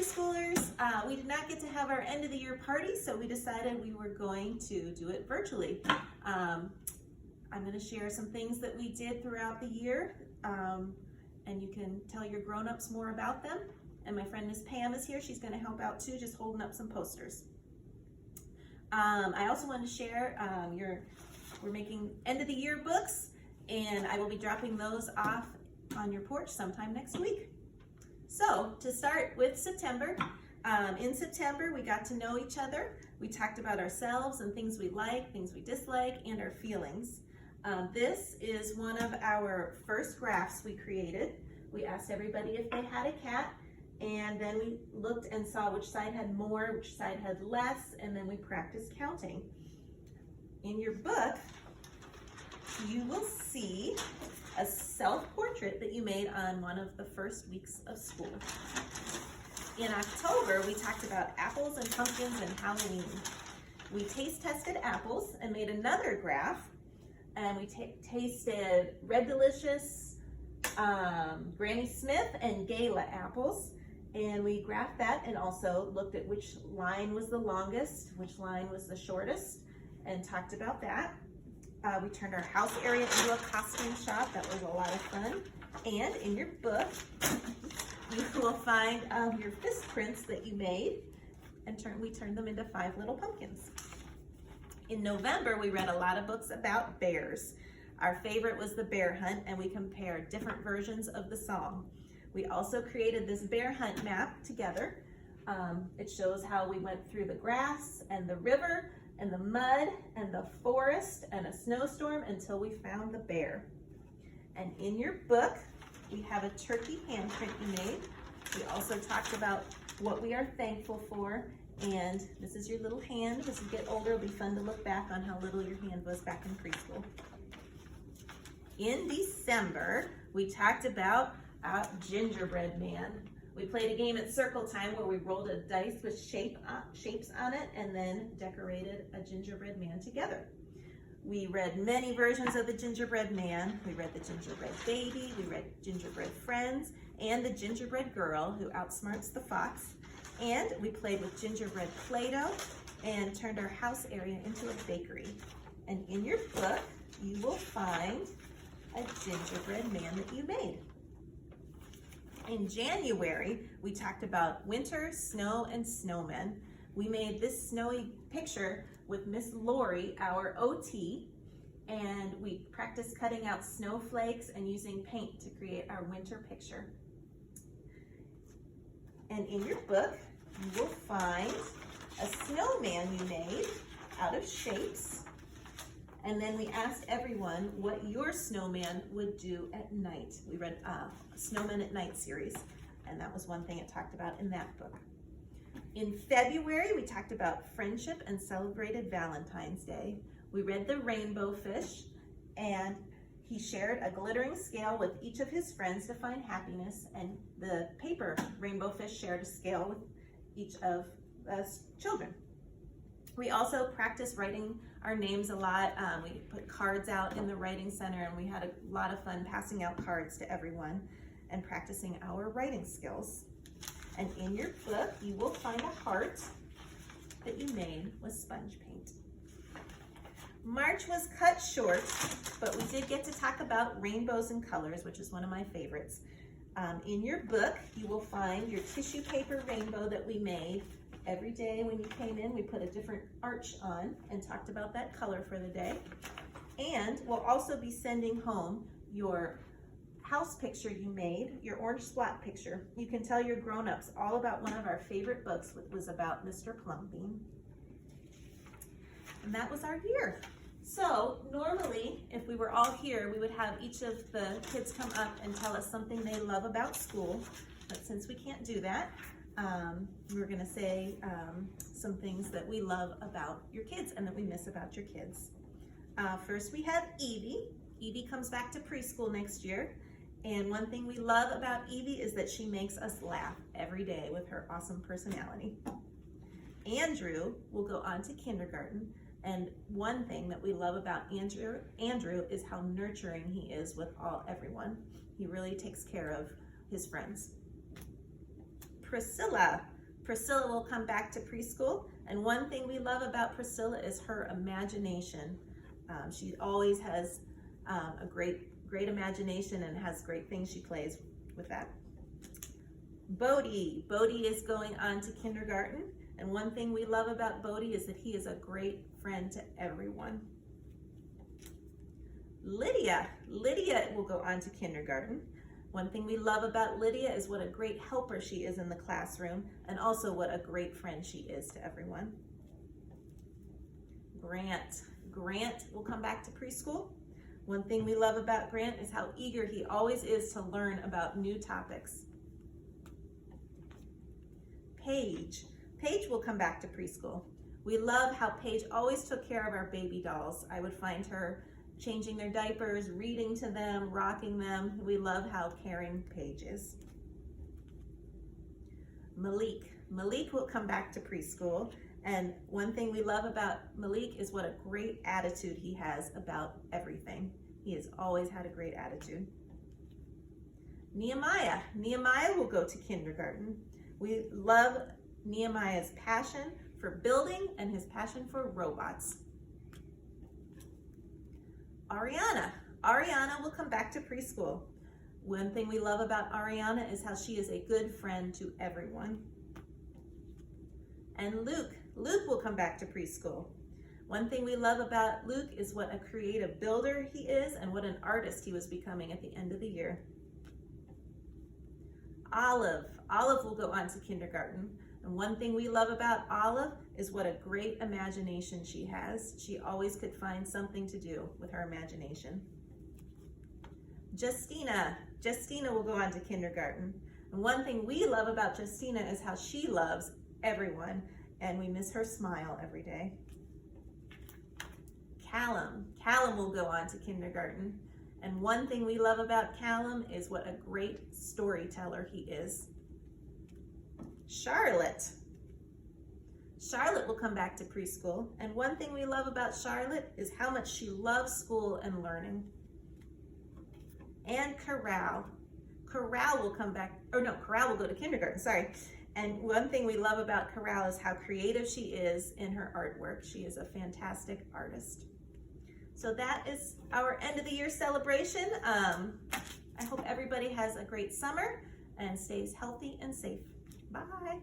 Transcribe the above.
preschoolers, we did not get to have our end of the year party, so we decided we were going to do it virtually. I'm going to share some things that we did throughout the year, and you can tell your grown-ups more about them. And my friend Miss Pam is here. She's going to help out too, just holding up some posters. I also wanted to share, we're making end of the year books, and I will be dropping those off on your porch sometime next week. So to start with September, in September we got to know each other. We talked about ourselves and things we like, things we dislike, and our feelings. This is one of our first graphs we created. We asked everybody if they had a cat, and then we looked and saw which side had more, which side had less, and then we practiced counting. In your book, you will see a self-portrait that you made on one of the first weeks of school. In October, we talked about apples and pumpkins and Halloween. We taste tested apples and made another graph, and we tasted Red Delicious, Granny Smith, and Gala apples, and we graphed that and also looked at which line was the longest, which line was the shortest, and talked about that. We turned our house area into a costume shop. That was a lot of fun. And in your book, you will find your fist prints that you made, and we turned them into 5 little pumpkins. In November, we read a lot of books about bears. Our favorite was The Bear Hunt, and we compared different versions of the song. We also created this bear hunt map together. It shows how we went through the grass and the river and the mud and the forest and a snowstorm until we found the bear. And in your book, we have a turkey handprint you made. We also talked about what we are thankful for, and this is your little hand. As you get older, it'll be fun to look back on how little your hand was back in preschool. In December, we talked about gingerbread man. We played a game at circle time where we rolled a dice with shapes on it and then decorated a gingerbread man together. We read many versions of the gingerbread man. We read the gingerbread baby, we read gingerbread friends, and the gingerbread girl who outsmarts the fox. And we played with gingerbread Play-Doh and turned our house area into a bakery. And in your book, you will find a gingerbread man that you made. In January, we talked about winter, snow, and snowmen. We made this snowy picture with Miss Lori, our OT, and we practiced cutting out snowflakes and using paint to create our winter picture. And in your book, you will find a snowman you made out of shapes. And then we asked everyone what your snowman would do at night. We read Snowman at Night series, and that was one thing it talked about in that book. In February, we talked about friendship and celebrated Valentine's Day. We read The Rainbow Fish, and he shared a glittering scale with each of his friends to find happiness, and the paper Rainbow Fish shared a scale with each of us children. We also practiced writing our names a lot. We put cards out in the writing center, and we had a lot of fun passing out cards to everyone and practicing our writing skills. And in your book, you will find a heart that you made with sponge paint. March was cut short, but we did get to talk about rainbows and colors, which is one of my favorites. In your book, you will find your tissue paper rainbow that we made. Every day when you came in, we put a different arch on and talked about that color for the day. And we'll also be sending home your house picture you made, your orange splat picture. You can tell your grown-ups all about one of our favorite books, which was about Mr. Plumbean. And that was our year. So normally, if we were all here, we would have each of the kids come up and tell us something they love about school. But since we can't do that, we're gonna say some things that we love about your kids and that we miss about your kids. First we have Evie. Evie comes back to preschool next year. And one thing we love about Evie is that she makes us laugh every day with her awesome personality. Andrew will go on to kindergarten. And one thing that we love about Andrew is how nurturing he is with everyone. He really takes care of his friends. Priscilla Priscilla will come back to preschool, and one thing we love about Priscilla is her imagination. She always has a great imagination and has great things she plays with that. Bodie is going on to kindergarten, and one thing we love about Bodie is that he is a great friend to everyone. Lydia will go on to kindergarten. One thing we love about Lydia is what a great helper she is in the classroom, and also what a great friend she is to everyone. Grant will come back to preschool. One thing we love about Grant is how eager he always is to learn about new topics. Paige will come back to preschool. We love how Paige always took care of our baby dolls. I would find her changing their diapers, reading to them, rocking them. We love how caring Paige is. Malik will come back to preschool. And one thing we love about Malik is what a great attitude he has about everything. He has always had a great attitude. Nehemiah will go to kindergarten. We love Nehemiah's passion for building and his passion for robots. Ariana will come back to preschool. One thing we love about Ariana is how she is a good friend to everyone. And Luke will come back to preschool. One thing we love about Luke is what a creative builder he is and what an artist he was becoming at the end of the year. Olive will go on to kindergarten. And one thing we love about Olive is what a great imagination she has. She always could find something to do with her imagination. Justina will go on to kindergarten. And one thing we love about Justina is how she loves everyone, and we miss her smile every day. Callum will go on to kindergarten. And one thing we love about Callum is what a great storyteller he is. Charlotte will come back to preschool, and one thing we love about Charlotte is how much she loves school and learning. And Corral will go to kindergarten, sorry. And one thing we love about Corral is how creative she is in her artwork. She is a fantastic artist. So that is our end of the year celebration. I hope everybody has a great summer and stays healthy and safe. Bye.